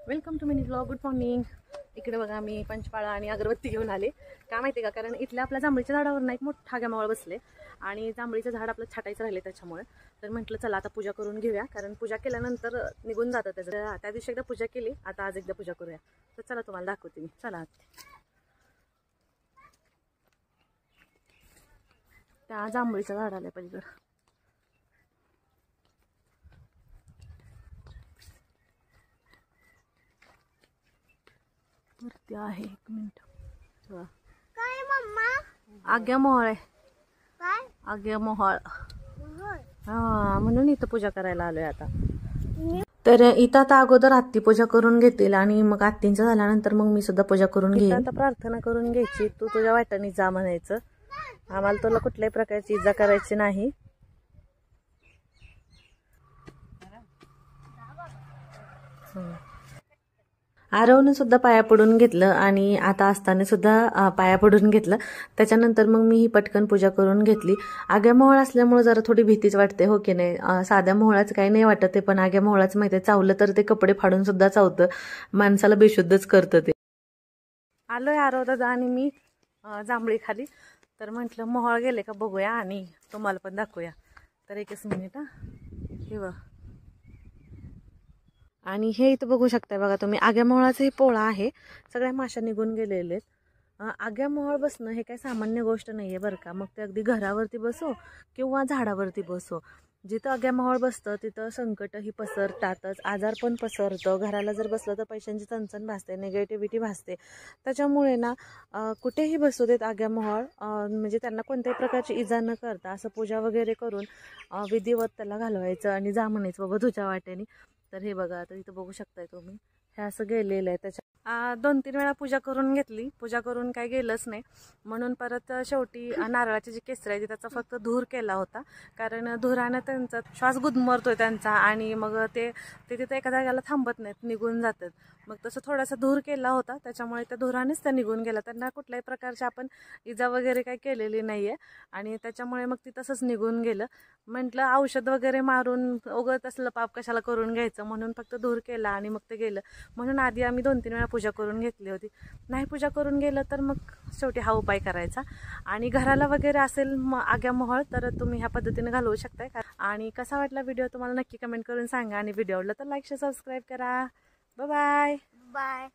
Welcome to mini blog. Good morning. इकडे बघा मी पंचपाळा आणि अगरबत्ती घेऊन आले. का माहिती का, कारण इथल्या आपल्या जांभळीच्या झाडावर ना एक मोठा गमावळ बसले आणि जांभळीचं झाड आपलं छाटायचं राहिले त्याच्यामुळे. तर म्हटलं चला आता पूजा करून घेऊया, कारण पूजा केल्यानंतर निघून जातं त्याचं. त्या दिवशी एकदा पूजा केली, आता आज एकदा पूजा करूया. तर चला तुम्हाला दाखवते मी. चला त्या जांभळीच्या झाडाला पलीकडं वरती आहे. एक मिनिट. काय मम्मा? आग्या मोहळ आहे. काय? आग्या मोहळ. मोहळ. हा, म्हणून इथं पूजा करायला आलोय आता. तर इथं आता अगोदर आत्ती पूजा करून घेतील आणि मग आत्तींचं झाल्यानंतर मग मी सुद्धा पूजा करून घेईन. आता प्रार्थना करून घ्यायची. तू तुझ्या वाटाने जा म्हणायचं. आम्हाला तुला कुठल्याही प्रकारची इजा करायची नाही. आरवने सुद्धा पाया पडून घेतलं आणि आता असताना सुद्धा पाया पडून घेतलं. त्याच्यानंतर मग मी ही पटकन पूजा करून घेतली. आग्या मोहळ असल्यामुळे जरा थोडी भीतीच वाटते, हो की नाही. साध्या मोहळाचं काही नाही वाटत ते, पण आग्या मोहळाचं माहिती आहे, चावलं तर ते कपडे फाडून सुद्धा चावतं, माणसाला बेशुद्धच करतं ते. आलोय आरव दादा आणि मी जांभळी खाली. तर म्हटलं मोहळ गेले का बघूया आणि तुम्हाला पण दाखवूया. तर एकच मिनिट. हे बघ. आणि हे इथं बघू शकताय बघा तुम्ही, आग्या मोहळाचा हे पोळा आहे. सगळ्या माशा निघून गेलेले आहेत. आग्या मोहळ बसणं हे काही सामान्य गोष्ट नाही आहे बरं का. मग ते अगदी घरावरती बसो किंवा झाडावरती बसो, जिथं आग्या मोहळ बसतं तिथं संकटही पसरतातच, आजार पण पसरतं. घराला जर बसलं तर पैशांची चणचण भासते, निगेटिव्हिटी भासते. त्याच्यामुळे ना कुठेही बसू देत आग्या मोहळ, म्हणजे त्यांना कोणत्याही प्रकारची इजा न करता असं पूजा वगैरे करून विधिवत त्याला घालवायचं आणि जा म्हणायचं बाबा तुझ्या वाटेने. तर हे बघा, आता इथं बघू शकताय तुम्ही, हे असं गेलेलं आहे. त्याच्या 2-3 वेळा पूजा करून घेतली, पूजा करून काय गेलंच नाही. म्हणून परत शेवटी नारळाची जी केसर आहे त्याचा फक्त धूर केला होता, कारण धुरानं त्यांचा श्वास गुदमरतोय त्यांचा आणि मग ते तिथं एका जागेला थांबत नाहीत, निघून जातात. मग तसं थोडासा धूर केला होता, त्याच्यामुळे त्या धुरानेच त्या निघून गेला. त्यांना कुठल्याही प्रकारची आपण इजा वगैरे काही केलेली नाही आहे आणि त्याच्यामुळे मग ती तसंच निघून गेलं. म्हटलं औषध वगैरे मारून उगत असलं पाप कशाला करून घ्यायचं, म्हणून फक्त धूर केला आणि मग ते गेलं. म्हणून आधी आम्ही 2-3 वेळा पूजा करून घेतली होती. नाही पूजा करून गेलं तर मग शेवटी हा उपाय करायचा. आणि घराला वगैरे असेल आग्या मोहळ तर तुम्ही ह्या पद्धतीने घालवू शकताय. आणि कसा वाटला व्हिडिओ तुम्हाला नक्की कमेंट करून सांगा आणि व्हिडिओ आवडला तर लाईक शेअर सबस्क्राईब करा. Bye bye.